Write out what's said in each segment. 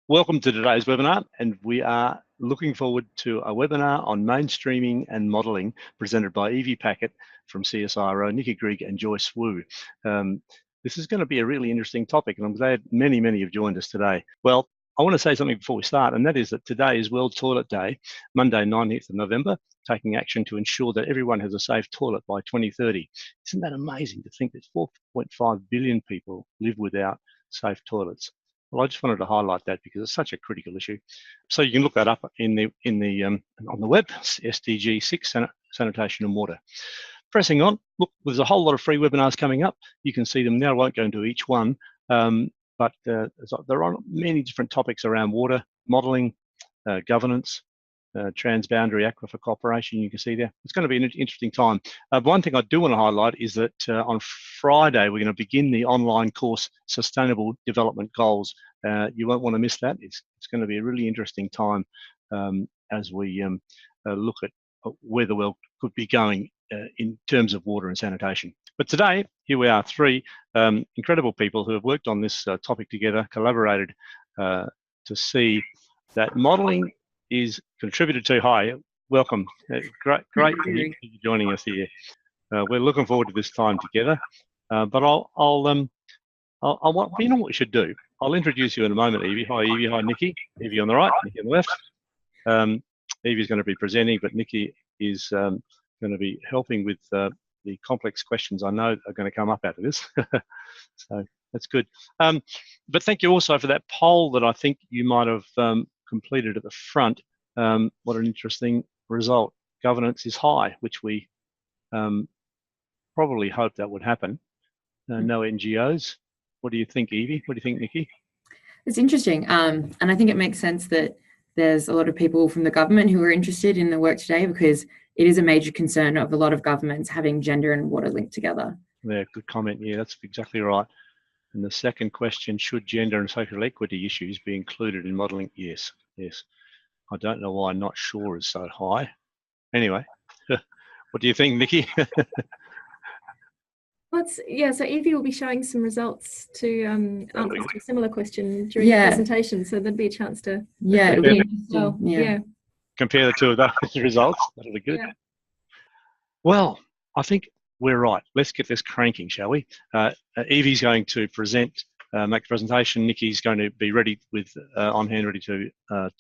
Welcome to today's webinar, and we are looking forward to a webinar on mainstreaming and modelling presented by Evie Packett from CSRIO, Nicky and Joyce Wu. This is going to be a really interesting topic, and I'm glad many have joined us today. Well, I want to say something before we start, and that is that today is World Toilet Day, Monday 19th of November, taking action to ensure that everyone has a safe toilet by 2030. Isn't that amazing to think that 4.5 billion people live without safe toilets? Well, I just wanted to highlight that because it's such a critical issue. So you can look that up on the web, SDG 6, sanitation and water. Pressing on, look, there's a whole lot of free webinars coming up. You can see them now. I won't go into each one, but there are many different topics around water, modelling, governance, transboundary aquifer cooperation. You can see there. It's going to be an interesting time. One thing I do want to highlight is that on Friday, we're going to begin the online course, Sustainable Development Goals. You won't want to miss that. It's going to be a really interesting time as we look at where the world could be going in terms of water and sanitation. But today, here we are, three incredible people who have worked on this topic together, collaborated to see that modelling is contributed to. Hi, welcome. Great to hear you joining us here. We're looking forward to this time together. But you know what we should do? I'll introduce you in a moment, Evie. Hi, Evie. Hi, Nicky. Evie on the right, Nicky on the left. Evie's going to be presenting, but Nicky is going to be helping with the complex questions I know are going to come up out of this. So that's good. But thank you also for that poll that I think you might have completed at the front. What an interesting result. Governance is high, which we probably hoped that would happen. No NGOs. What do you think, Evie? What do you think, Nicky? It's interesting. And I think it makes sense that there's a lot of people from the government who are interested in the work today, because it is a major concern of a lot of governments having gender and water linked together. Yeah, good comment. Yeah, that's exactly right. And the second question, should gender and social equity issues be included in modelling? Yes. I don't know why not sure is so high. Anyway, what do you think, Nicky? So Evie will be showing some results to answer a similar question during the presentation, so there'd be a chance to compare the two of those results. That'll be good. Yeah. Well, I think we're right. Let's get this cranking, shall we? Evie's going to present, make the presentation. Nicky's going to be ready with on hand, ready to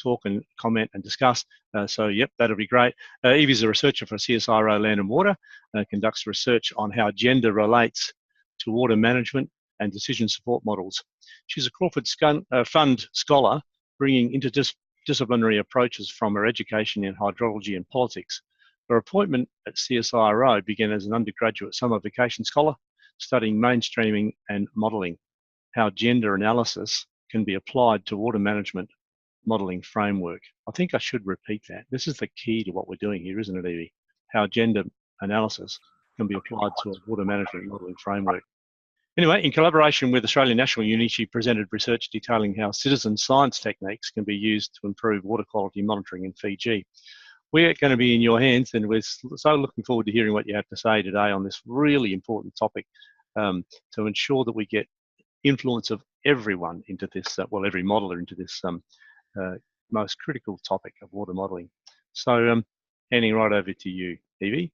talk and comment and discuss. So, yep, that'll be great. Evie's a researcher for CSRIO Land and Water, conducts research on how gender relates to water management and decision support models. She's a Crawford Fund scholar, bringing interdisciplinary approaches from her education in hydrology and politics. Her appointment at CSIRO began as an undergraduate summer vacation scholar, studying mainstreaming and modelling, how gender analysis can be applied to water management modelling framework. I think I should repeat that. This is the key to what we're doing here, isn't it, Evie? How gender analysis can be applied to a water management modelling framework. Anyway, in collaboration with Australian National Uni, she presented research detailing how citizen science techniques can be used to improve water quality monitoring in Fiji. We're going to be in your hands, and we're so looking forward to hearing what you have to say today on this really important topic to ensure that we get influence of everyone into this, every modeller into this most critical topic of water modelling. So handing right over to you, Evie.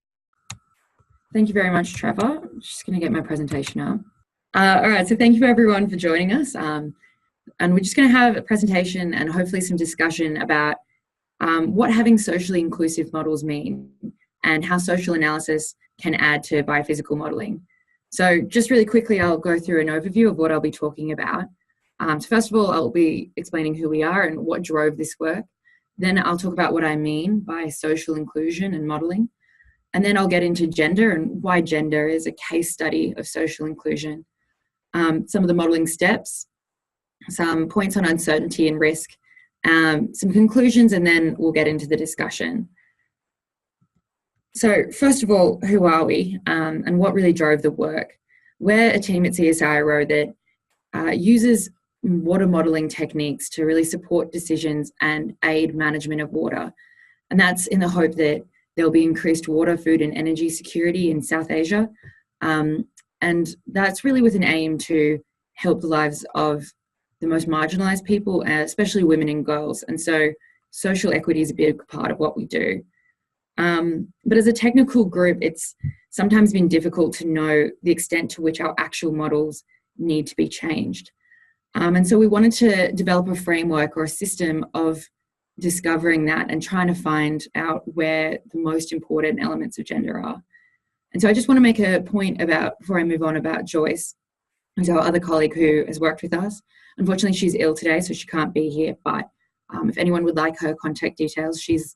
Thank you very much, Trevor. I'm just going to get my presentation up. All right, so thank you everyone for joining us. And we're just going to have a presentation and hopefully some discussion about what having socially inclusive models mean and how social analysis can add to biophysical modelling. So just really quickly, I'll go through an overview of what I'll be talking about. So first of all, I'll be explaining who we are and what drove this work. Then I'll talk about what I mean by social inclusion and modelling. And then I'll get into gender and why gender is a case study of social inclusion. Some of the modelling steps, some points on uncertainty and risk, some conclusions, and then we'll get into the discussion. So first of all, who are we and what really drove the work? We're a team at CSIRO that uses water modelling techniques to really support decisions and aid management of water. And that's in the hope that there'll be increased water, food and energy security in South Asia. And that's really with an aim to help the lives of the most marginalised people, especially women and girls. And so social equity is a big part of what we do. But as a technical group, it's sometimes been difficult to know the extent to which our actual models need to be changed. And so we wanted to develop a framework or a system of discovering that and trying to find out where the most important elements of gender are. And so I just want to make a point about, before I move on, about Joyce, who's our other colleague who has worked with us. Unfortunately, she's ill today, so she can't be here, but if anyone would like her contact details, she's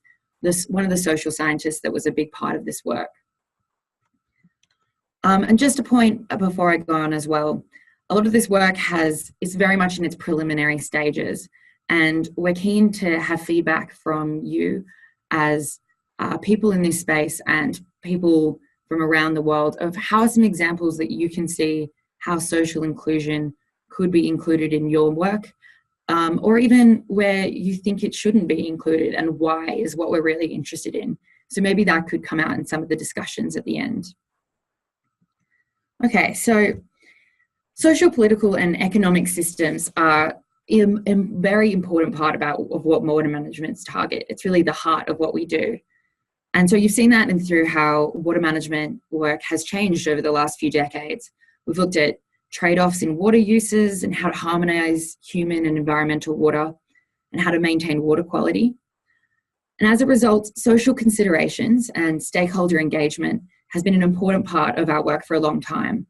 one of the social scientists that was a big part of this work. And just a point before I go on as well, a lot of this work is very much in its preliminary stages, and we're keen to have feedback from you as people in this space and people from around the world of how are some examples that you can see how social inclusion could be included in your work, or even where you think it shouldn't be included and why is what we're really interested in. So maybe that could come out in some of the discussions at the end. Okay, so social, political and economic systems are a very important part of what water management's target. It's really the heart of what we do. And so you've seen that through how water management work has changed over the last few decades. We've looked at trade-offs in water uses and how to harmonise human and environmental water and how to maintain water quality. And as a result, social considerations and stakeholder engagement has been an important part of our work for a long time.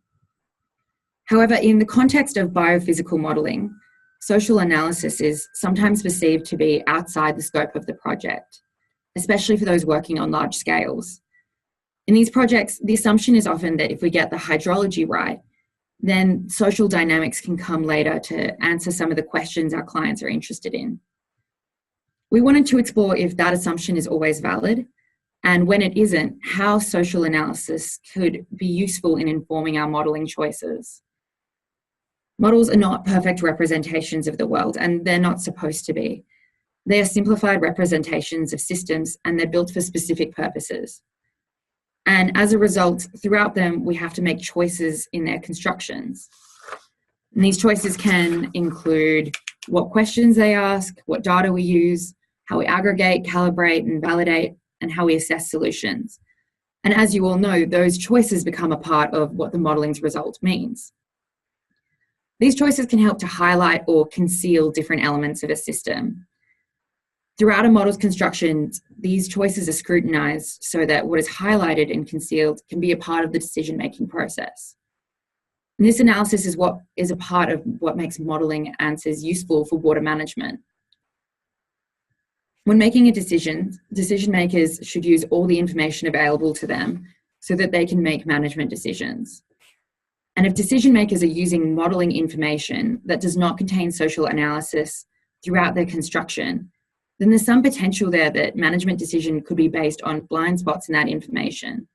However, in the context of biophysical modelling, social analysis is sometimes perceived to be outside the scope of the project, especially for those working on large scales. In these projects, the assumption is often that if we get the hydrology right, then social dynamics can come later to answer some of the questions our clients are interested in. We wanted to explore if that assumption is always valid, and when it isn't, how social analysis could be useful in informing our modelling choices. Models are not perfect representations of the world, and they're not supposed to be. They are simplified representations of systems, and they're built for specific purposes. And as a result, throughout them, we have to make choices in their constructions. And these choices can include what questions they ask, what data we use, how we aggregate, calibrate, and validate, and how we assess solutions. And as you all know, those choices become a part of what the modelling's result means. These choices can help to highlight or conceal different elements of a system. Throughout a model's construction, these choices are scrutinised so that what is highlighted and concealed can be a part of the decision-making process. And this analysis is a part of what makes modelling answers useful for water management. When making a decision, decision makers should use all the information available to them so that they can make management decisions. And if decision makers are using modelling information that does not contain social analysis throughout their construction, then there's some potential there that management decision could be based on blind spots in that information.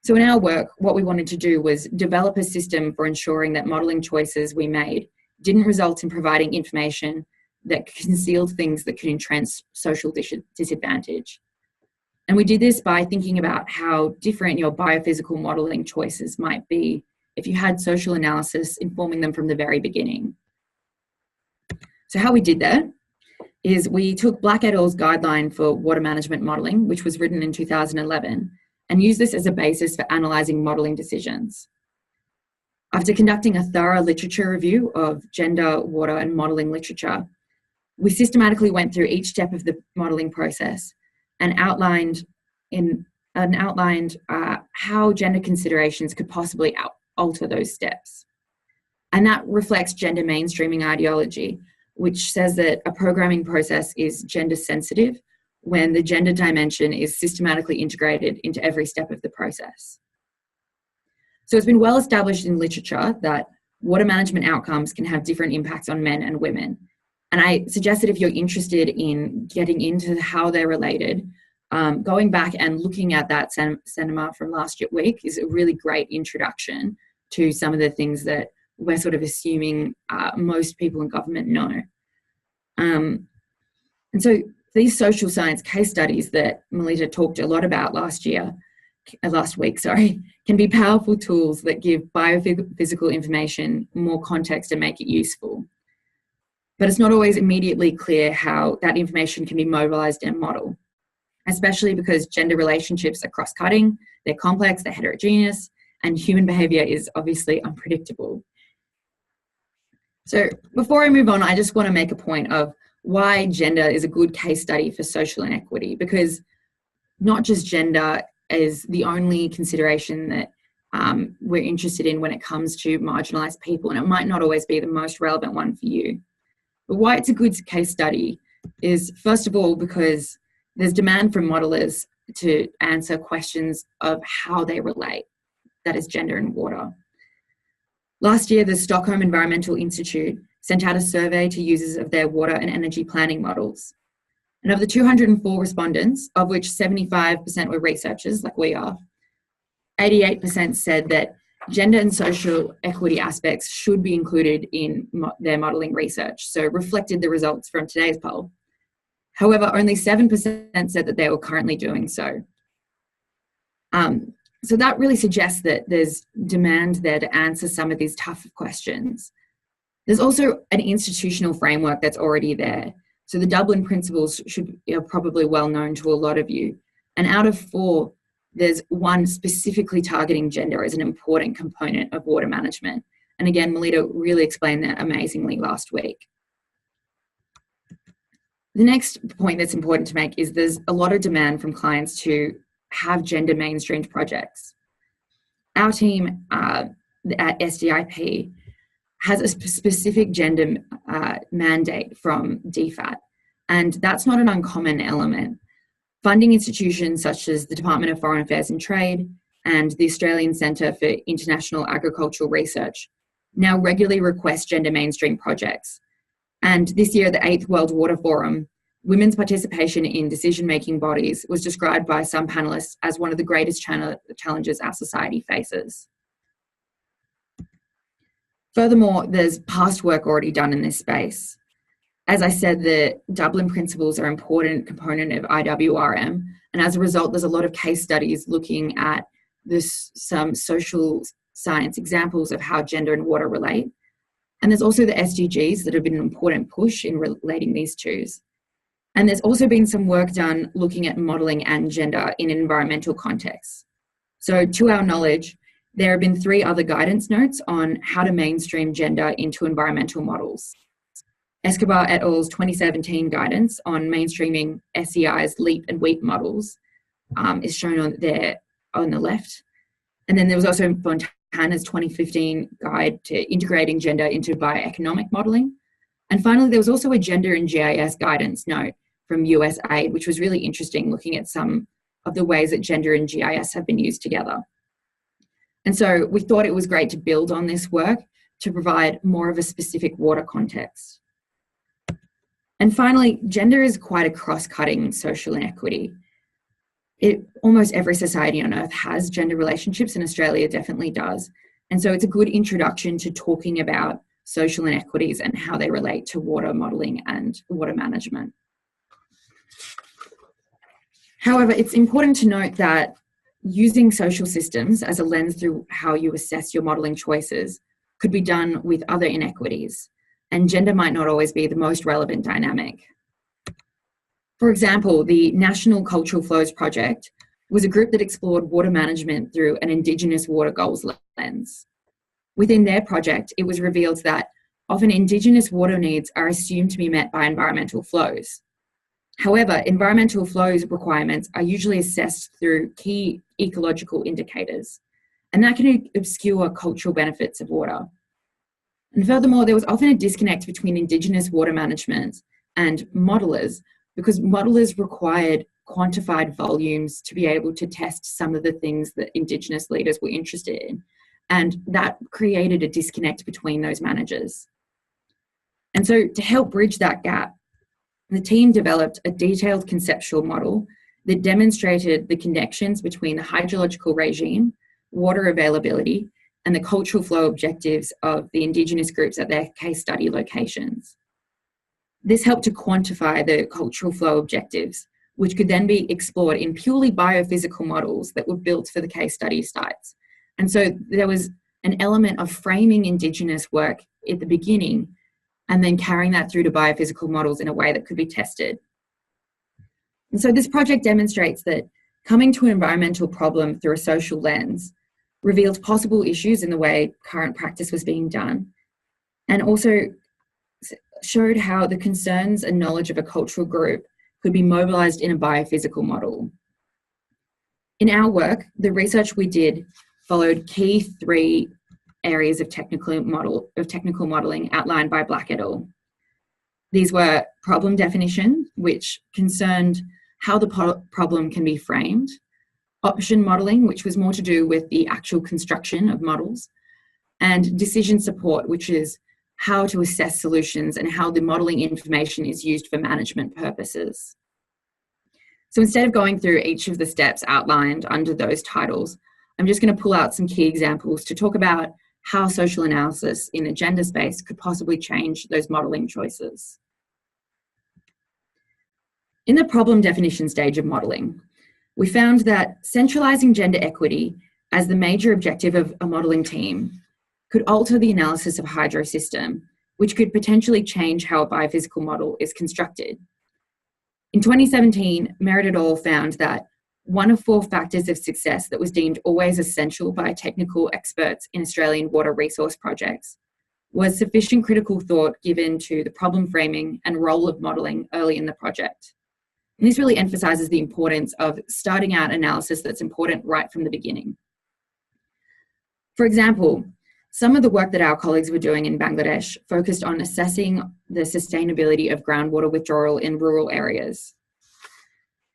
So in our work, what we wanted to do was develop a system for ensuring that modelling choices we made didn't result in providing information that concealed things that could entrench social disadvantage. And we did this by thinking about how different your biophysical modelling choices might be if you had social analysis informing them from the very beginning. So how we did that is we took Black et al.'s guideline for water management modelling, which was written in 2011, and used this as a basis for analysing modelling decisions. After conducting a thorough literature review of gender, water and modelling literature, we systematically went through each step of the modelling process and outlined how gender considerations could possibly alter those steps. And that reflects gender mainstreaming ideology, which says that a programming process is gender sensitive when the gender dimension is systematically integrated into every step of the process. So it's been well established in literature that water management outcomes can have different impacts on men and women. And I suggest that if you're interested in getting into how they're related, going back and looking at that seminar from last week is a really great introduction to some of the things that we're sort of assuming most people in government know. And so these social science case studies that Melita talked a lot about last week, can be powerful tools that give biophysical information more context and make it useful. but it's not always immediately clear how that information can be mobilised in a model, especially because gender relationships are cross-cutting, they're complex, they're heterogeneous, and human behaviour is obviously unpredictable. So before I move on, I just want to make a point of why gender is a good case study for social inequity, because not just gender is the only consideration that we're interested in when it comes to marginalised people, and it might not always be the most relevant one for you. But why it's a good case study is, first of all, because there's demand from modelers to answer questions of how they relate, that is gender and water. Last year, the Stockholm Environmental Institute sent out a survey to users of their water and energy planning models. And of the 204 respondents, of which 75% were researchers, like we are, 88% said that gender and social equity aspects should be included in their modelling research, so reflected the results from today's poll. However, only 7% said that they were currently doing so. So that really suggests that there's demand there to answer some of these tough questions. There's also an institutional framework that's already there. So the Dublin principles are probably well known to a lot of you. And out of 4, there's one specifically targeting gender as an important component of water management. And again, Melita really explained that amazingly last week. The next point that's important to make is there's a lot of demand from clients to have gender mainstreamed projects. Our team at SDIP has a specific gender mandate from DFAT, and that's not an uncommon element. Funding institutions such as the Department of Foreign Affairs and Trade and the Australian Centre for International Agricultural Research now regularly request gender mainstream projects. And this year at the 8th World Water Forum, women's participation in decision-making bodies was described by some panellists as one of the greatest challenges our society faces. Furthermore, there's past work already done in this space. As I said, the Dublin principles are an important component of IWRM, and as a result, there's a lot of case studies looking at some social science examples of how gender and water relate. And there's also the SDGs that have been an important push in relating these two. And there's also been some work done looking at modelling and gender in an environmental context. So to our knowledge, there have been 3 other guidance notes on how to mainstream gender into environmental models. Escobar et al.'s 2017 guidance on mainstreaming SEI's LEAP and WEEP models is shown on there on the left. And then there was also Fontana's 2015 guide to integrating gender into bioeconomic modelling. And finally, there was also a gender and GIS guidance note from USAID, which was really interesting, looking at some of the ways that gender and GIS have been used together. And so we thought it was great to build on this work to provide more of a specific water context. And finally, gender is quite a cross-cutting social inequity. Almost every society on earth has gender relationships, and Australia definitely does. And so it's a good introduction to talking about social inequities and how they relate to water modelling and water management. However, it's important to note that using social systems as a lens through how you assess your modelling choices could be done with other inequities, and gender might not always be the most relevant dynamic. For example, the National Cultural Flows Project was a group that explored water management through an Indigenous water goals lens. Within their project, it was revealed that often Indigenous water needs are assumed to be met by environmental flows. However, environmental flows requirements are usually assessed through key ecological indicators, and that can obscure cultural benefits of water. And furthermore, there was often a disconnect between Indigenous water management and modelers, because modelers required quantified volumes to be able to test some of the things that Indigenous leaders were interested in. And that created a disconnect between those managers. And so to help bridge that gap, the team developed a detailed conceptual model that demonstrated the connections between the hydrological regime, water availability, and the cultural flow objectives of the Indigenous groups at their case study locations. This helped to quantify the cultural flow objectives, which could then be explored in purely biophysical models that were built for the case study sites. And so there was an element of framing Indigenous work at the beginning and then carrying that through to biophysical models in a way that could be tested. And so this project demonstrates that coming to an environmental problem through a social lens revealed possible issues in the way current practice was being done, and also showed how the concerns and knowledge of a cultural group could be mobilised in a biophysical model. In our work, the research we did followed key 3 areas of technical modelling outlined by Black et al. These were problem definition, which concerned how the problem can be framed, option modelling, which was more to do with the actual construction of models, and decision support, which is how to assess solutions and how the modelling information is used for management purposes. So instead of going through each of the steps outlined under those titles, I'm just going to pull out some key examples to talk about how social analysis in the gender space could possibly change those modelling choices. In the problem definition stage of modelling, we found that centralising gender equity as the major objective of a modelling team could alter the analysis of a hydro system, which could potentially change how a biophysical model is constructed. In 2017, Merritt et al. Found that one of 4 factors of success that was deemed always essential by technical experts in Australian water resource projects was sufficient critical thought given to the problem framing and role of modelling early in the project. And this really emphasises the importance of starting out analysis that's important right from the beginning. For example, some of the work that our colleagues were doing in Bangladesh focused on assessing the sustainability of groundwater withdrawal in rural areas.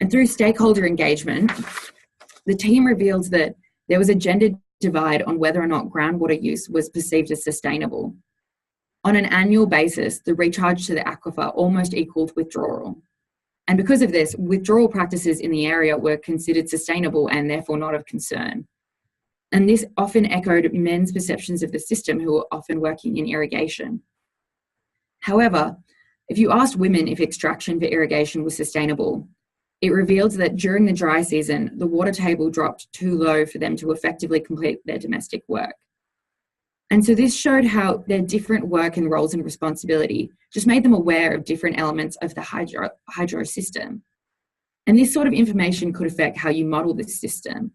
And through stakeholder engagement, the team revealed that there was a gender divide on whether or not groundwater use was perceived as sustainable. On an annual basis, the recharge to the aquifer almost equaled withdrawal. And because of this, withdrawal practices in the area were considered sustainable and therefore not of concern. And this often echoed men's perceptions of the system who were often working in irrigation. However, if you asked women if extraction for irrigation was sustainable, it revealed that during the dry season, the water table dropped too low for them to effectively complete their domestic work. And so this showed how their different work and roles and responsibility just made them aware of different elements of the hydro system. And this sort of information could affect how you model this system.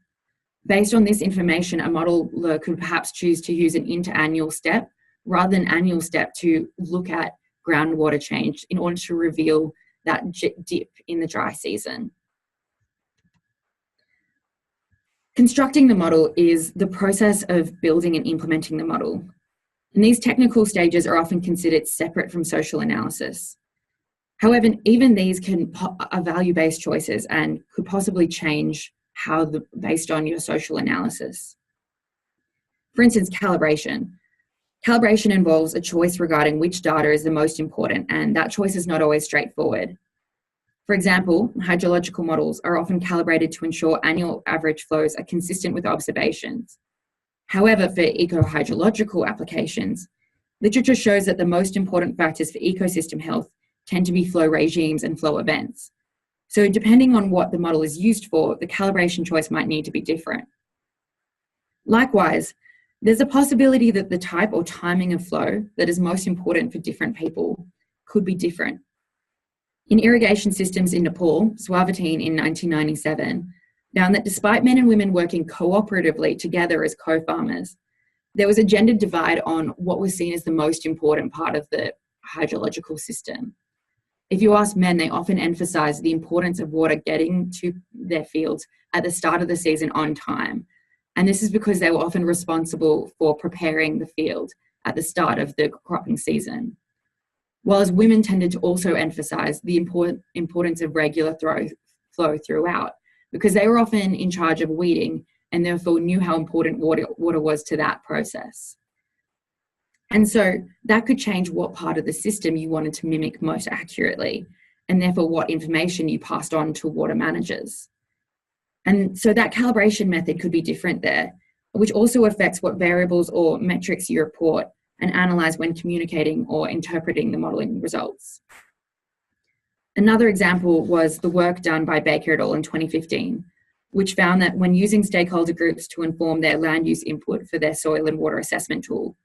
Based on this information, a modeler could perhaps choose to use an interannual step rather than annual step to look at groundwater change in order to reveal that dip in the dry season. Constructing the model is the process of building and implementing the model. And these technical stages are often considered separate from social analysis. However, even these are value-based choices and could possibly change based on your social analysis. For instance, calibration. Calibration involves a choice regarding which data is the most important, and that choice is not always straightforward. For example, hydrological models are often calibrated to ensure annual average flows are consistent with observations. However, for eco-hydrological applications, literature shows that the most important factors for ecosystem health tend to be flow regimes and flow events. So depending on what the model is used for, the calibration choice might need to be different. Likewise, there's a possibility that the type or timing of flow that is most important for different people could be different. In irrigation systems in Nepal, Swavateen in 1997 found that despite men and women working cooperatively together as co-farmers, there was a gender divide on what was seen as the most important part of the hydrological system. If you ask men, they often emphasise the importance of water getting to their fields at the start of the season on time. And this is because they were often responsible for preparing the field at the start of the cropping season. Whereas women tended to also emphasise the importance of regular flow throughout, because they were often in charge of weeding and therefore knew how important water was to that process. And so that could change what part of the system you wanted to mimic most accurately, and therefore what information you passed on to water managers. And so that calibration method could be different there, which also affects what variables or metrics you report and analyse when communicating or interpreting the modelling results. Another example was the work done by Baker et al. In 2015, which found that when using stakeholder groups to inform their land use input for their soil and water assessment tool,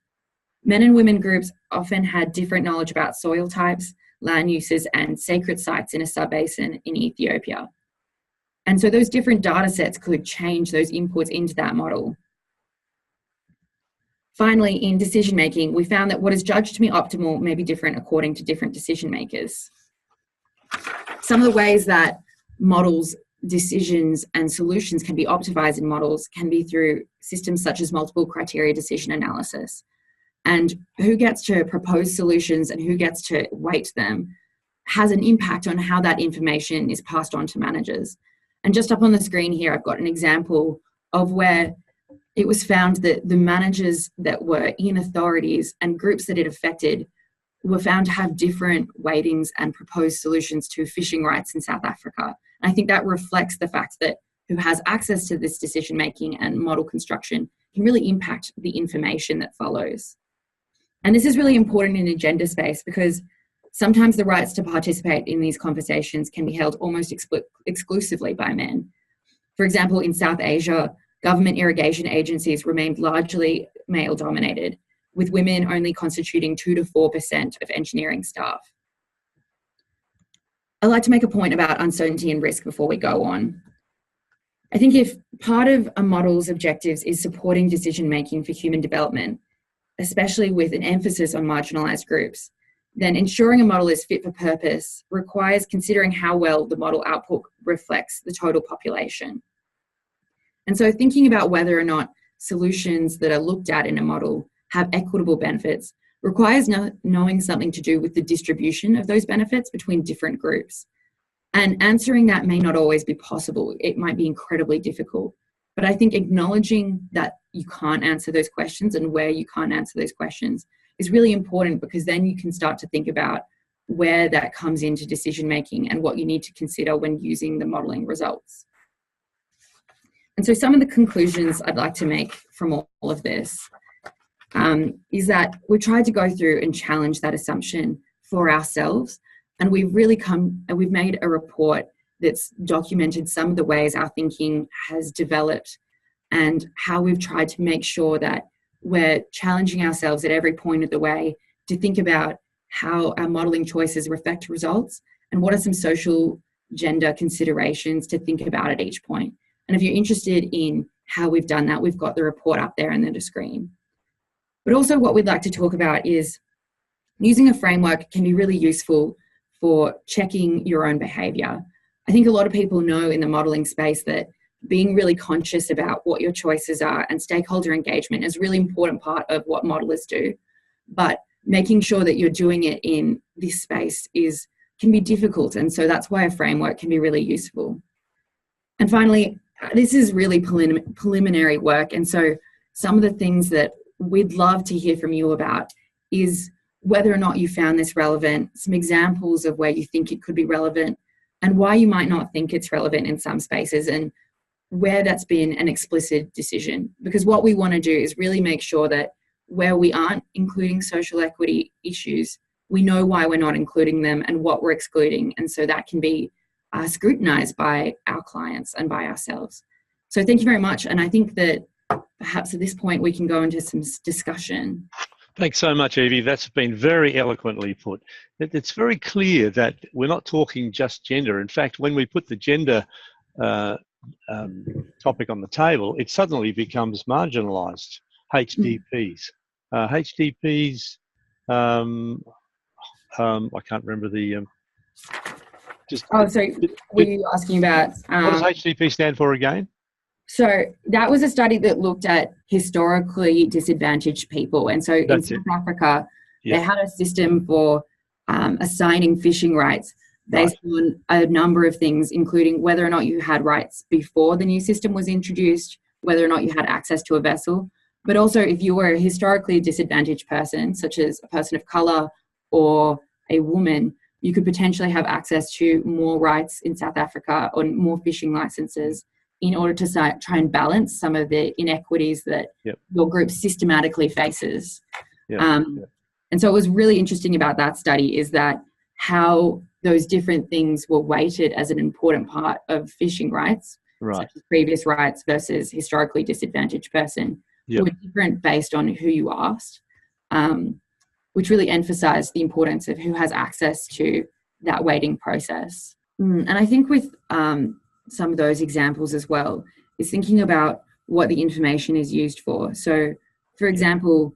men and women groups often had different knowledge about soil types, land uses, and sacred sites in a sub-basin in Ethiopia. And so those different data sets could change those inputs into that model. Finally, in decision making, we found that what is judged to be optimal may be different according to different decision makers. Some of the ways that models, decisions, and solutions can be optimized in models can be through systems such as multiple criteria decision analysis. And who gets to propose solutions and who gets to weight them has an impact on how that information is passed on to managers. And just up on the screen here, I've got an example of where it was found that the managers that were in authorities and groups that it affected were found to have different weightings and proposed solutions to fishing rights in South Africa. And I think that reflects the fact that who has access to this decision making and model construction can really impact the information that follows. And this is really important in a gender space because sometimes the rights to participate in these conversations can be held almost exclusively by men. For example, in South Asia, government irrigation agencies remained largely male-dominated, with women only constituting 2 to 4% of engineering staff. I'd like to make a point about uncertainty and risk before we go on. I think if part of a model's objectives is supporting decision-making for human development, especially with an emphasis on marginalised groups, then ensuring a model is fit for purpose requires considering how well the model output reflects the total population. And so thinking about whether or not solutions that are looked at in a model have equitable benefits requires knowing something to do with the distribution of those benefits between different groups. And answering that may not always be possible. It might be incredibly difficult. But I think acknowledging that you can't answer those questions and where you can't answer those questions is really important, because then you can start to think about where that comes into decision making and what you need to consider when using the modelling results. And so some of the conclusions I'd like to make from all of this is that we tried to go through and challenge that assumption for ourselves, and we've made a report that's documented some of the ways our thinking has developed and how we've tried to make sure that we're challenging ourselves at every point of the way to think about how our modelling choices reflect results and what are some social gender considerations to think about at each point. And if you're interested in how we've done that, we've got the report up there and then the screen. But also what we'd like to talk about is using a framework can be really useful for checking your own behaviour. I think a lot of people know in the modelling space that being really conscious about what your choices are and stakeholder engagement is a really important part of what modelers do. But making sure that you're doing it in this space can be difficult. And so that's why a framework can be really useful. And finally, this is really preliminary work. And so some of the things that we'd love to hear from you about is whether or not you found this relevant, some examples of where you think it could be relevant, and why you might not think it's relevant in some spaces, and where that's been an explicit decision. Because what we want to do is really make sure that where we aren't including social equity issues, we know why we're not including them and what we're excluding. And so that can be scrutinised by our clients and by ourselves. So thank you very much. And I think that perhaps at this point we can go into some discussion. Thanks so much, Evie. That's been very eloquently put. It's very clear that we're not talking just gender. In fact, when we put the gender topic on the table, it suddenly becomes marginalised. HDPs. HDPs, I can't remember the... were you asking about... what does HDP stand for again? So that was a study that looked at historically disadvantaged people. And so in South Africa, they had a system for assigning fishing rights based on a number of things, including whether or not you had rights before the new system was introduced, whether or not you had access to a vessel, but also if you were a historically disadvantaged person, such as a person of colour or a woman, you could potentially have access to more rights in South Africa or more fishing licenses in order to try and balance some of the inequities that your group systematically faces. And so what was really interesting about that study is that how those different things were weighted as an important part of fishing rights, such as previous rights versus historically disadvantaged person, were different based on who you asked. which really emphasised the importance of who has access to that weighting process. And I think with some of those examples as well, is thinking about what the information is used for. So, for example,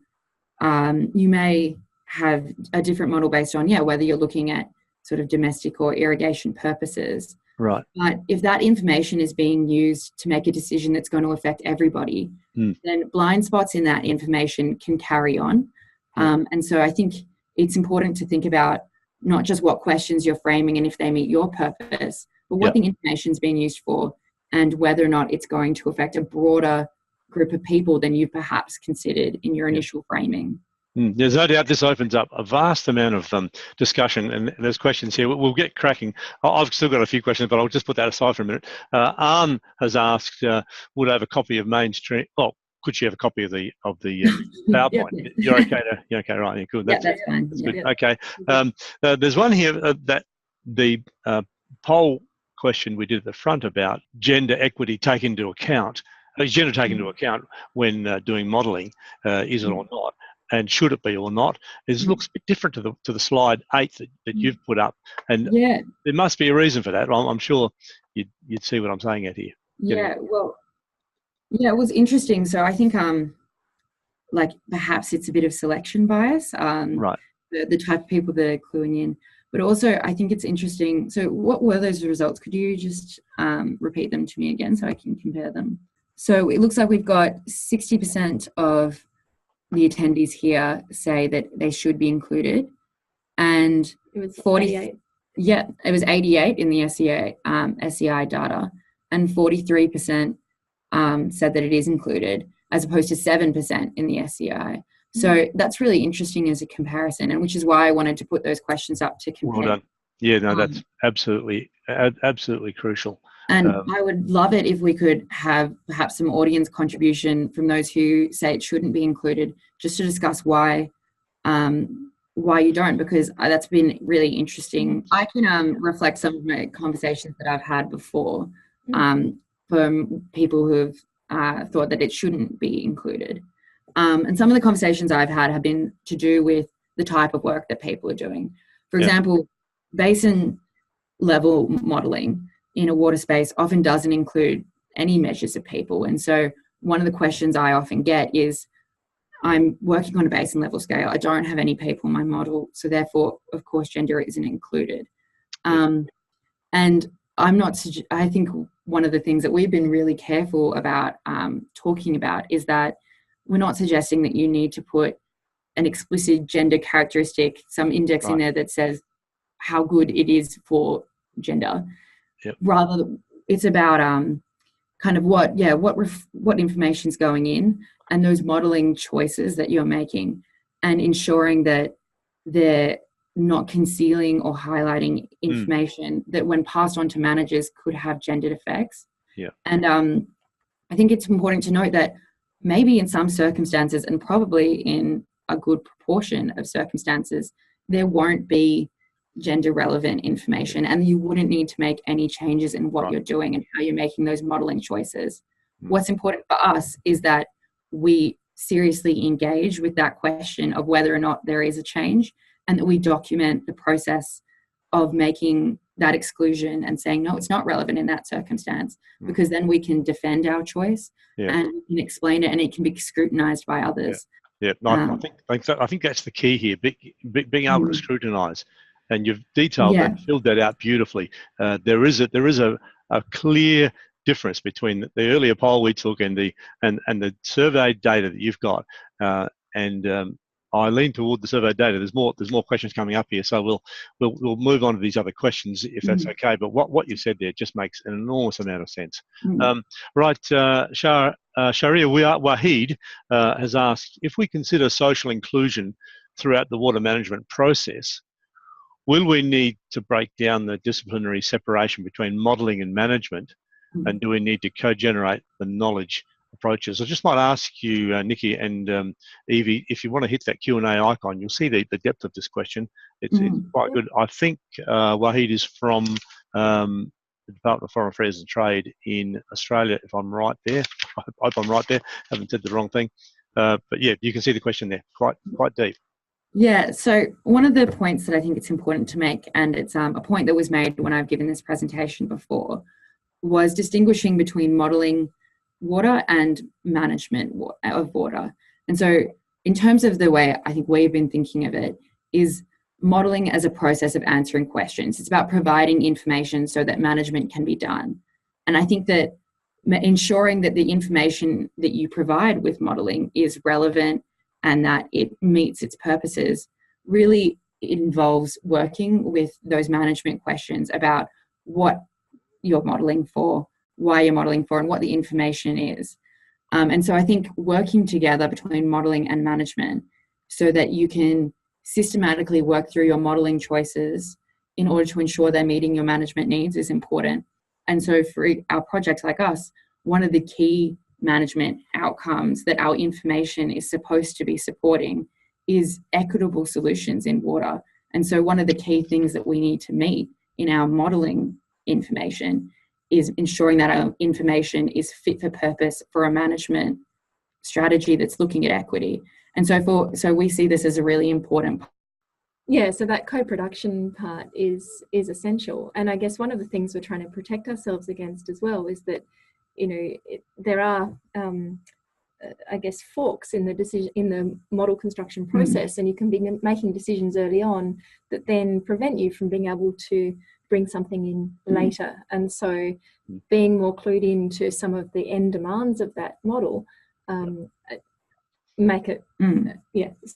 you may have a different model based on, whether you're looking at sort of domestic or irrigation purposes. Right. But if that information is being used to make a decision that's going to affect everybody, then blind spots in that information can carry on. And so I think it's important to think about not just what questions you're framing and if they meet your purpose, but what the information is being used for and whether or not it's going to affect a broader group of people than you've perhaps considered in your initial framing. There's no doubt this opens up a vast amount of discussion, and there's questions here. We'll get cracking. I've still got a few questions, but I'll just put that aside for a minute. Anne has asked, would I have a copy of mainstream? Oh, could she have a copy of the PowerPoint? You're okay, right? Yeah, good. That's fine. That's good. Okay. There's one here that the poll question we did at the front about gender equity taken into account. Is gender taken into account when doing modelling? Is it or not? And should it be or not? It looks a bit different to the slide 8 that you've put up, and there must be a reason for that. I'm sure you'd see what I'm saying at here. It was interesting. So I think like perhaps it's a bit of selection bias. Right. The type of people that are cluing in, but also I think it's interesting. So what were those results? Could you just repeat them to me again so I can compare them? So it looks like we've got 60% of the attendees here say that they should be included, and It was 48. Yeah, it was 88 in the SEI data, and 43% said that it is included, as opposed to 7% in the SEI. So that's really interesting as a comparison, and which is why I wanted to put those questions up to compare. Well done. Yeah, no, that's absolutely crucial. And I would love it if we could have perhaps some audience contribution from those who say it shouldn't be included, just to discuss why you don't, because that's been really interesting. I can reflect some of my conversations that I've had before from people who have thought that it shouldn't be included. And some of the conversations I've had have been to do with the type of work that people are doing. For example, basin level modelling in a water space often doesn't include any measures of people. And so one of the questions I often get is, I'm working on a basin level scale. I don't have any people in my model. So therefore, of course, gender isn't included. And I think one of the things that we've been really careful about talking about is that we're not suggesting that you need to put an explicit gender characteristic, some index in there that says how good it is for gender. Rather, it's about kind of what information's going in and those modelling choices that you're making, and ensuring that they're not concealing or highlighting information that, when passed on to managers, could have gendered effects. And I think it's important to note that maybe in some circumstances, and probably in a good proportion of circumstances, there won't be gender relevant information, and you wouldn't need to make any changes in what you're doing and how you're making those modeling choices. What's important for us is that we seriously engage with that question of whether or not there is a change, and that we document the process of making that exclusion and saying, no, it's not relevant in that circumstance, because then we can defend our choice and we can explain it, and it can be scrutinized by others. I think that's the key here, being able to scrutinise. And you've detailed that, filled that out beautifully. There is a clear difference between the earlier poll we took and the survey data that you've got. I lean toward the survey data. There's more questions coming up here, so we'll move on to these other questions if that's okay. But what you said there just makes an enormous amount of sense. Sharia Wahid has asked, if we consider social inclusion throughout the water management process, will we need to break down the disciplinary separation between modelling and management, and do we need to co-generate the knowledge approaches? I just might ask you, Nicky and Evie, if you want to hit that Q&A icon, you'll see the depth of this question. It's quite good. I think Wahid is from the Department of Foreign Affairs and Trade in Australia, if I'm right there. I hope I'm right there. Haven't said the wrong thing. But yeah, you can see the question there, quite deep. Yeah, so one of the points that I think it's important to make, and it's a point that was made when I've given this presentation before, was distinguishing between modelling water and management of water. And so in terms of the way I think we've been thinking of it, is modelling as a process of answering questions. It's about providing information so that management can be done. And I think that ensuring that the information that you provide with modelling is relevant and that it meets its purposes really involves working with those management questions about what you're modelling for, why you're modelling for, and what the information is. And so I think working together between modelling and management so that you can systematically work through your modelling choices in order to ensure they're meeting your management needs is important. And so for our projects like us, one of the key management outcomes that our information is supposed to be supporting is equitable solutions in water. And so one of the key things that we need to meet in our modelling information is ensuring that our information is fit for purpose for a management strategy that's looking at equity. And so we see this as a really important part. Yeah, so that co-production part is essential. And I guess one of the things we're trying to protect ourselves against as well is that, you know, there are, I guess, forks in the model construction process, and you can be making decisions early on that then prevent you from being able to bring something in later. And so being more clued into some of the end demands of that model make it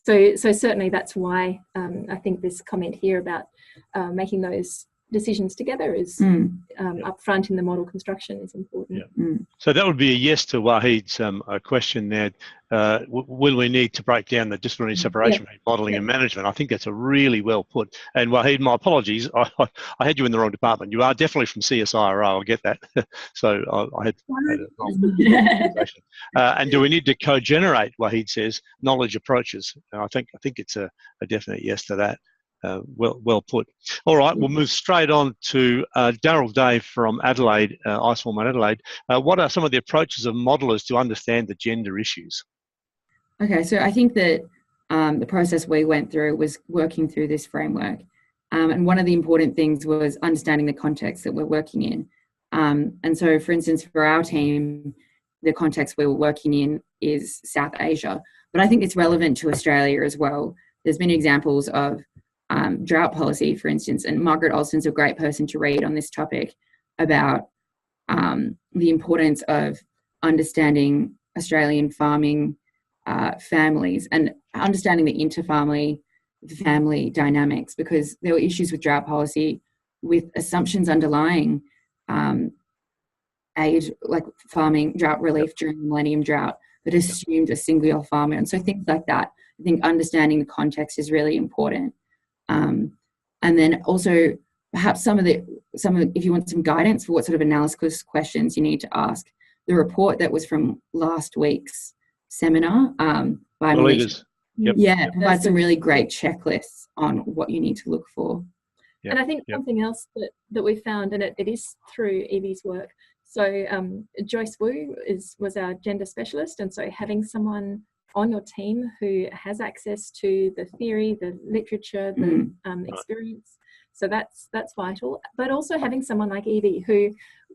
so certainly that's why I think this comment here about making those decisions together is upfront in the model construction is important. So that would be a yes to Wahid's question there. Will we need to break down the disciplinary separation between modelling and management? I think that's a really well put. And Wahid, my apologies, I had you in the wrong department. You are definitely from CSIRO, I get that. So I had a wrong conversation. And do we need to co-generate, Wahid says, knowledge approaches? I think it's a definite yes to that. Well put. All right, we'll move straight on to Daryl Day from Adelaide, Iceform Adelaide. What are some of the approaches of modellers to understand the gender issues? Okay, so I think that the process we went through was working through this framework. And one of the important things was understanding the context that we're working in. And so, for instance, for our team, the context we were working in is South Asia. But I think it's relevant to Australia as well. There's been examples of drought policy, for instance, and Margaret Olsen's a great person to read on this topic about the importance of understanding Australian farming families and understanding the family dynamics, because there were issues with drought policy with assumptions underlying aid, like farming, drought relief during the Millennium Drought, that assumed a single farmer. And so things like that, I think understanding the context is really important. And then also perhaps some of if you want some guidance for what sort of analysis questions you need to ask, the report that was from last week's seminar by leaders. Provides some really great checklists on what you need to look for. And I think something else that we found, and it is through Evie's work. So Joyce Wu was our gender specialist, and so having someone on your team who has access to the theory, the literature, the experience. So that's vital. But also having someone like Evie who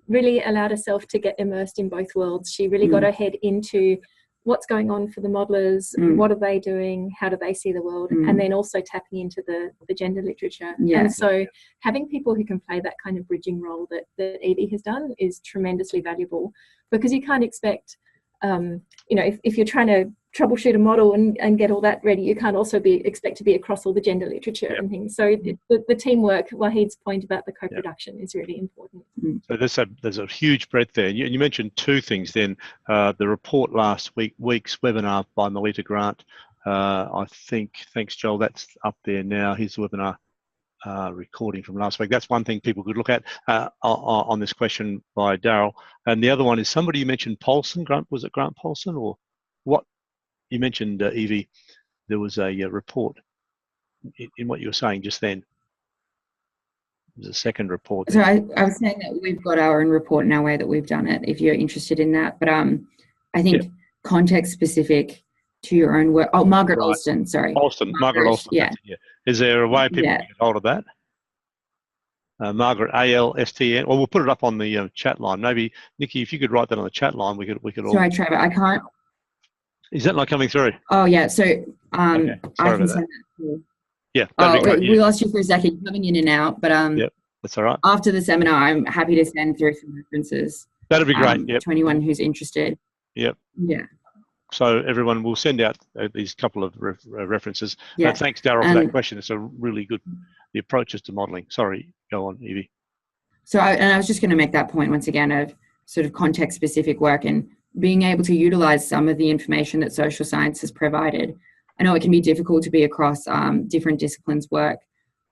really allowed herself to get immersed in both worlds. She really got her head into what's going on for the modelers, what are they doing, how do they see the world, and then also tapping into the gender literature. And so having people who can play that kind of bridging role that Evie has done is tremendously valuable, because you can't expect, if you're trying to troubleshoot a model and get all that ready, you can't also expect to be across all the gender literature and things. So the teamwork, Wahid's point about the co-production is really important. So there's a huge breadth there. You mentioned two things then. The report last week's webinar by Melita Grant. I think, thanks Joel, that's up there now. Here's the webinar recording from last week. That's one thing people could look at on this question by Daryl. And the other one is somebody you mentioned, Paulson. Was it Grant Paulson or what? You mentioned, Evie, there was a report in what you were saying just then. There's a second report. So I was saying that we've got our own report in our way that we've done it, if you're interested in that. But I think context-specific to your own work. Oh, Margaret Right. Alston, sorry. Margaret Alston. Yeah. Yeah. Is there a way people Yeah. can get hold of that? Margaret, ALSTN. Well, we'll put it up on the chat line. Maybe Nicky, if you could write that on the chat line, we could all. Sorry, Trevor, I can't. Is that not coming through? Oh yeah, so Okay. I Sorry can about send that. that through. Yeah. Oh, Great. we lost you for a second. You're coming in and out, but Yep, that's all right. after the seminar, I'm happy to send through some references. That'd be great. Yep. To anyone who's interested. Yep. Yeah. So everyone will send out these couple of references. Yeah. Thanks, Daryl, for that question. It's a really good, the approaches to modelling. Sorry, go on, Evie. So I was just going to make that point once again of sort of context-specific work and being able to utilise some of the information that social science has provided. I know it can be difficult to be across different disciplines' work,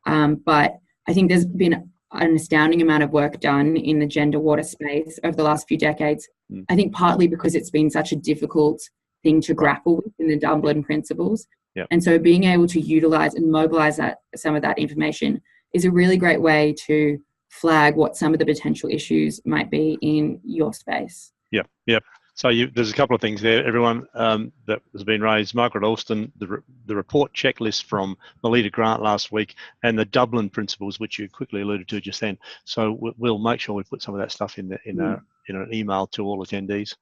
but I think there's been an astounding amount of work done in the gender water space over the last few decades. I think partly because it's been such a difficult thing to grapple with in the Dublin principles. Yep. And so being able to utilise and mobilise some of that information is a really great way to flag what some of the potential issues might be in your space. Yep. So there's a couple of things there. Everyone that has been raised, Margaret Alston, the report checklist from Melita Grant last week, and the Dublin principles, which you quickly alluded to just then. So we'll make sure we put some of that stuff in an email to all attendees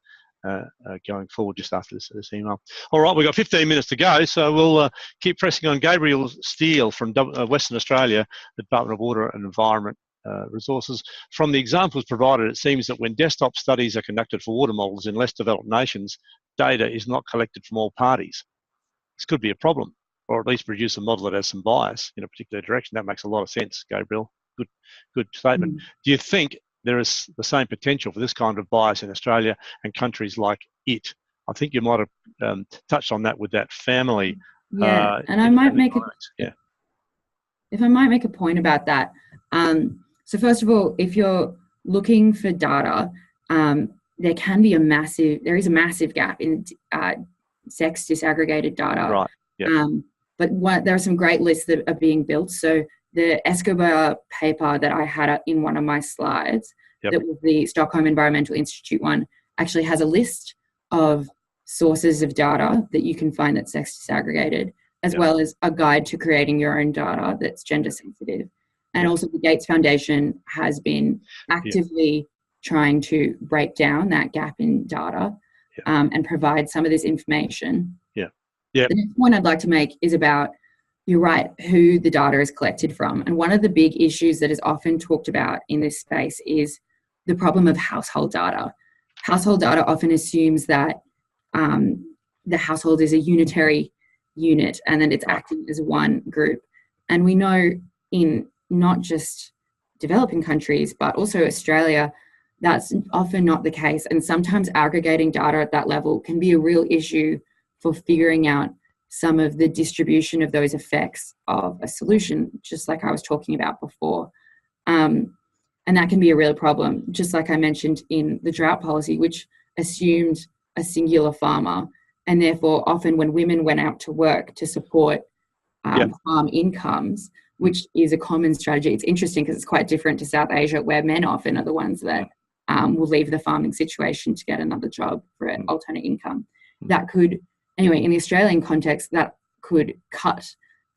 going forward just after this email. All right, we've got 15 minutes to go, so we'll keep pressing on. Gabriel Steele from Western Australia, the Department of Water and Environment Resources. From the examples provided, it seems that when desktop studies are conducted for water models in less developed nations, data is not collected from all parties. This could be a problem, or at least produce a model that has some bias in a particular direction. That makes a lot of sense, Gabriel. Good statement. Do you think there is the same potential for this kind of bias in Australia and countries like it? I think you might have touched on that with that family. Yeah, and I might make if I might make a point about that. So first of all, if you're looking for data, there is a massive gap in sex disaggregated data. Right. Yep. But there are some great lists that are being built. So the Escobar paper that I had in one of my slides, that was the Stockholm Environmental Institute one, actually has a list of sources of data that you can find that's sex disaggregated, as well as a guide to creating your own data that's gender sensitive. And also the Gates Foundation has been actively trying to break down that gap in data and provide some of this information. The next point I'd like to make is about, you're right, who the data is collected from. And one of the big issues that is often talked about in this space is the problem of household data. Household data often assumes that the household is a unitary unit and that it's acting as one group. And we know in not just developing countries, but also Australia, that's often not the case. And sometimes aggregating data at that level can be a real issue for figuring out some of the distribution of those effects of a solution, just like I was talking about before. And that can be a real problem, just like I mentioned in the drought policy, which assumed a singular farmer. And therefore, often when women went out to work to support farm incomes, which is a common strategy. It's interesting because it's quite different to South Asia, where men often are the ones that will leave the farming situation to get another job for an alternate income. That could, anyway, in the Australian context, that could cut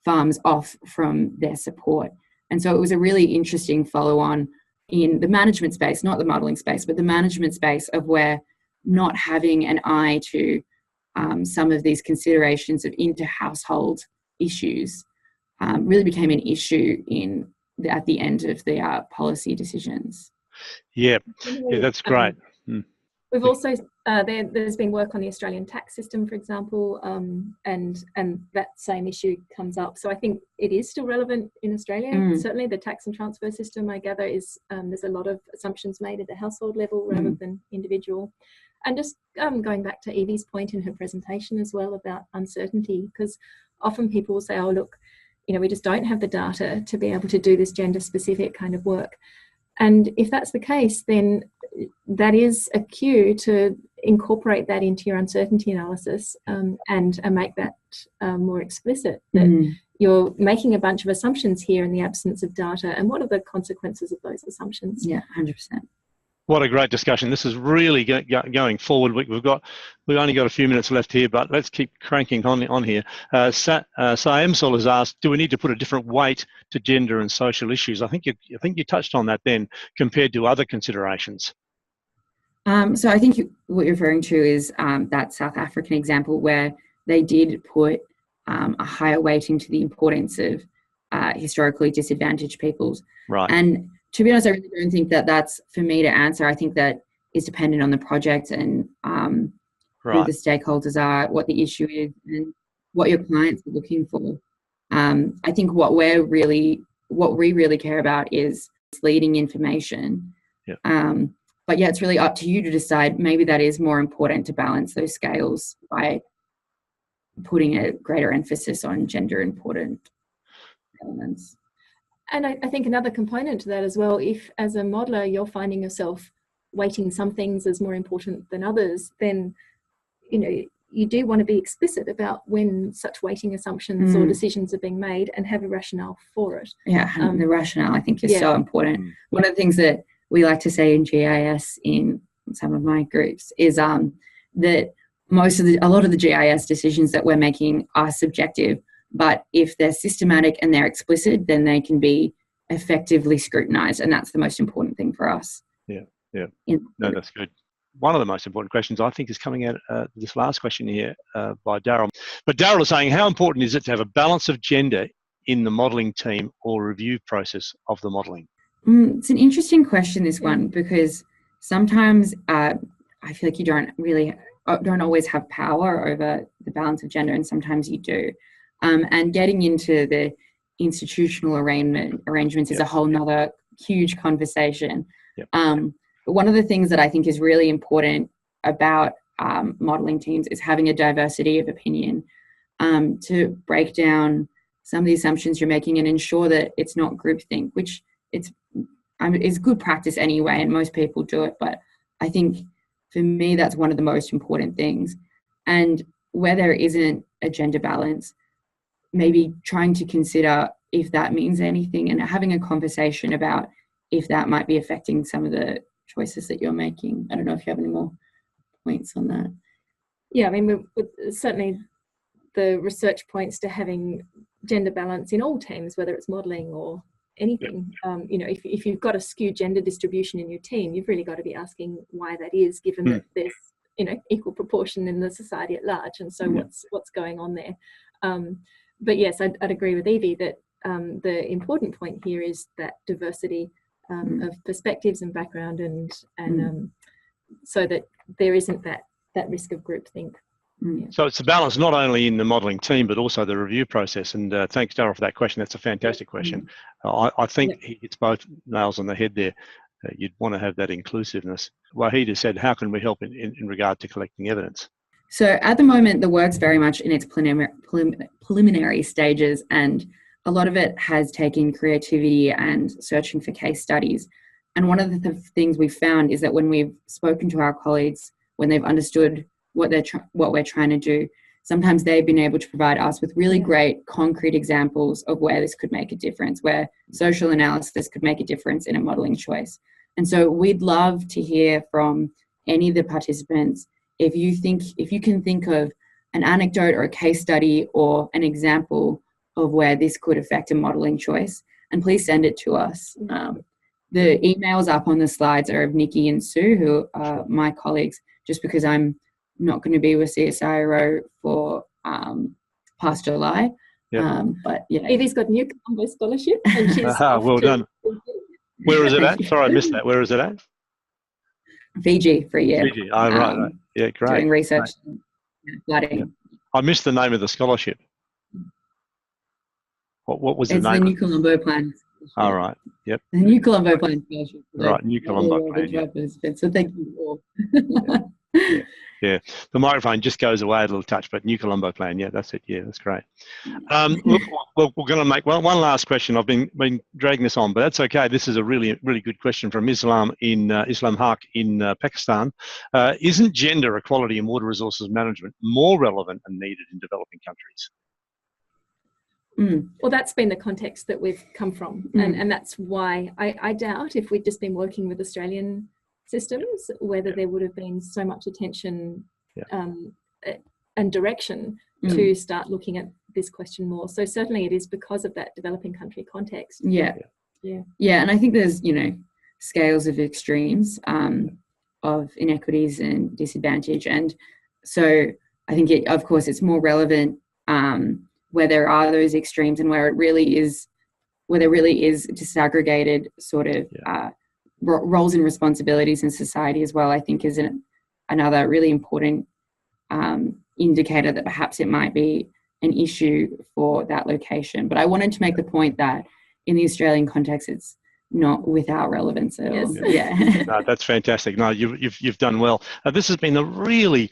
farms off from their support. And so it was a really interesting follow-on in the management space, not the modelling space, but the management space of where not having an eye to some of these considerations of inter-household issues really became an issue at the end of the policy decisions. Yeah, that's great. We've also, there's been work on the Australian tax system, for example, and that same issue comes up. So I think it is still relevant in Australia. Certainly the tax and transfer system, I gather, is there's a lot of assumptions made at the household level rather than individual. And just going back to Evie's point in her presentation as well about uncertainty, because often people will say, oh, look, we just don't have the data to be able to do this gender specific kind of work. And if that's the case, then that is a cue to incorporate that into your uncertainty analysis and make that more explicit, that you're making a bunch of assumptions here in the absence of data. And what are the consequences of those assumptions? Yeah, 100%. What a great discussion. This is really going forward. We've only got a few minutes left here, but let's keep cranking on here. Saemsol has asked, do we need to put a different weight to gender and social issues? I think you touched on that then, compared to other considerations. So I think what you're referring to is that South African example where they did put a higher weighting to the importance of historically disadvantaged peoples. Right. And to be honest, I really don't think that that's for me to answer. I think that is dependent on the project and who the stakeholders are, what the issue is, and what your clients are looking for. I think what we really care about is leading information. Yep. But yeah, it's really up to you to decide. Maybe that is more important to balance those scales by putting a greater emphasis on gender important elements. And I think another component to that as well, if as a modeler you're finding yourself weighting some things as more important than others, then you do want to be explicit about when such weighting assumptions or decisions are being made and have a rationale for it. Yeah, the rationale I think is so important. One of the things that we like to say in GIS in some of my groups is that a lot of the GIS decisions that we're making are subjective, but if they're systematic and they're explicit, then they can be effectively scrutinized, and that's the most important thing for us. Yeah. No, that's good. One of the most important questions I think is coming out this last question here by Daryl. But Daryl is saying, how important is it to have a balance of gender in the modelling team or review process of the modelling? It's an interesting question, this one, because sometimes I feel like you don't always have power over the balance of gender, and sometimes you do. And getting into the institutional arrangements is a whole nother huge conversation. Yep. But one of the things that I think is really important about modelling teams is having a diversity of opinion to break down some of the assumptions you're making and ensure that it's not groupthink, which it's good practice anyway, and most people do it. But I think for me, that's one of the most important things. And where there isn't a gender balance, maybe trying to consider if that means anything and having a conversation about if that might be affecting some of the choices that you're making. I don't know if you have any more points on that. Yeah, I mean, certainly the research points to having gender balance in all teams, whether it's modelling or anything. If you've got a skewed gender distribution in your team, you've really got to be asking why that is, given that there's equal proportion in the society at large, and so what's going on there. But yes, I'd agree with Evie that the important point here is that diversity of perspectives and background, and so that there isn't that risk of groupthink. So it's a balance not only in the modelling team but also the review process. And thanks, Daryl, for that question. That's a fantastic question. I think he hits both nails on the head there. You'd want to have that inclusiveness. Wahid has said, how can we help in regard to collecting evidence? So at the moment, the work's very much in its preliminary stages, and a lot of it has taken creativity and searching for case studies. And one of the things we've found is that when we've spoken to our colleagues, when they've understood what we're trying to do, sometimes they've been able to provide us with really great concrete examples of where this could make a difference, where social analysis could make a difference in a modelling choice. And so we'd love to hear from any of the participants if you can think of an anecdote or a case study or an example of where this could affect a modelling choice, and please send it to us. The emails up on the slides are of Nicky and Sue, who are my colleagues, just because I'm not going to be with CSRIO for past July. But yeah. Evie's got a new Colombo scholarship, and she's well done. Where is it at? Sorry, I missed that. Where is it at? Fiji for a year. Fiji. Oh, right. Yeah, great. Doing research and flooding. Yeah. I missed the name of the scholarship. What was the name? It's the New Colombo Plan. All right. Yep. The New Colombo Plan scholarship. Right, New Colombo Plan. Yeah. So thank you all. Yeah. The microphone just goes away a little touch, but New Colombo Plan. Yeah, that's it. Yeah, that's great. Look, we're going to make one last question. I've been dragging this on, but that's okay. This is a really good question from Islam Haq in Pakistan. Isn't gender equality in water resources management more relevant and needed in developing countries? Well, that's been the context that we've come from, and that's why I doubt if we'd just been working with Australian systems, whether there would have been so much attention Yeah. and direction to start looking at this question more. So certainly it is because of that developing country context. Yeah. Yeah. Yeah, and I think there's, you know, scales of extremes of inequities and disadvantage. And so I think, of course, it's more relevant where there are those extremes and where it really is, where there really is disaggregated sort of roles and responsibilities in society as well, I think is another really important indicator that perhaps it might be an issue for that location. But I wanted to make the point that in the Australian context, it's not without relevance at all. Yeah. No, that's fantastic. No, you've done well. This has been a really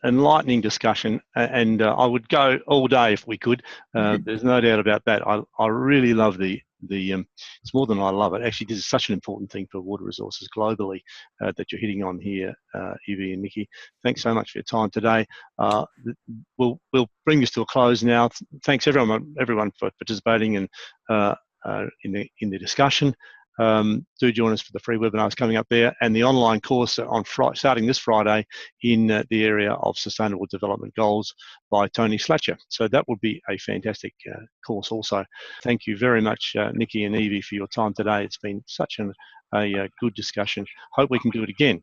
enlightening discussion, and I would go all day if we could. There's no doubt about that. I really love the it's more than I love it. Actually, this is such an important thing for water resources globally that you're hitting on here, Evie and Nicky. Thanks so much for your time today. We'll bring this to a close now. Thanks everyone for participating and in the discussion. Do join us for the free webinars coming up there, and the online course on starting this Friday in the area of Sustainable Development Goals by Tony Slatcher. So that would be a fantastic course also. Thank you very much, Nicky and Evie, for your time today. It's been such a good discussion. Hope we can do it again.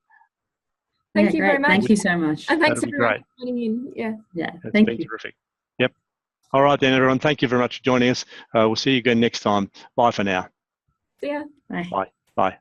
Thank you very much. Thank you so much. And thanks everyone for joining in. Yeah. It's Thank been you. terrific. Yep. All right then, everyone. Thank you very much for joining us. We'll see you again next time. Bye for now. See ya. Bye. Bye. Bye.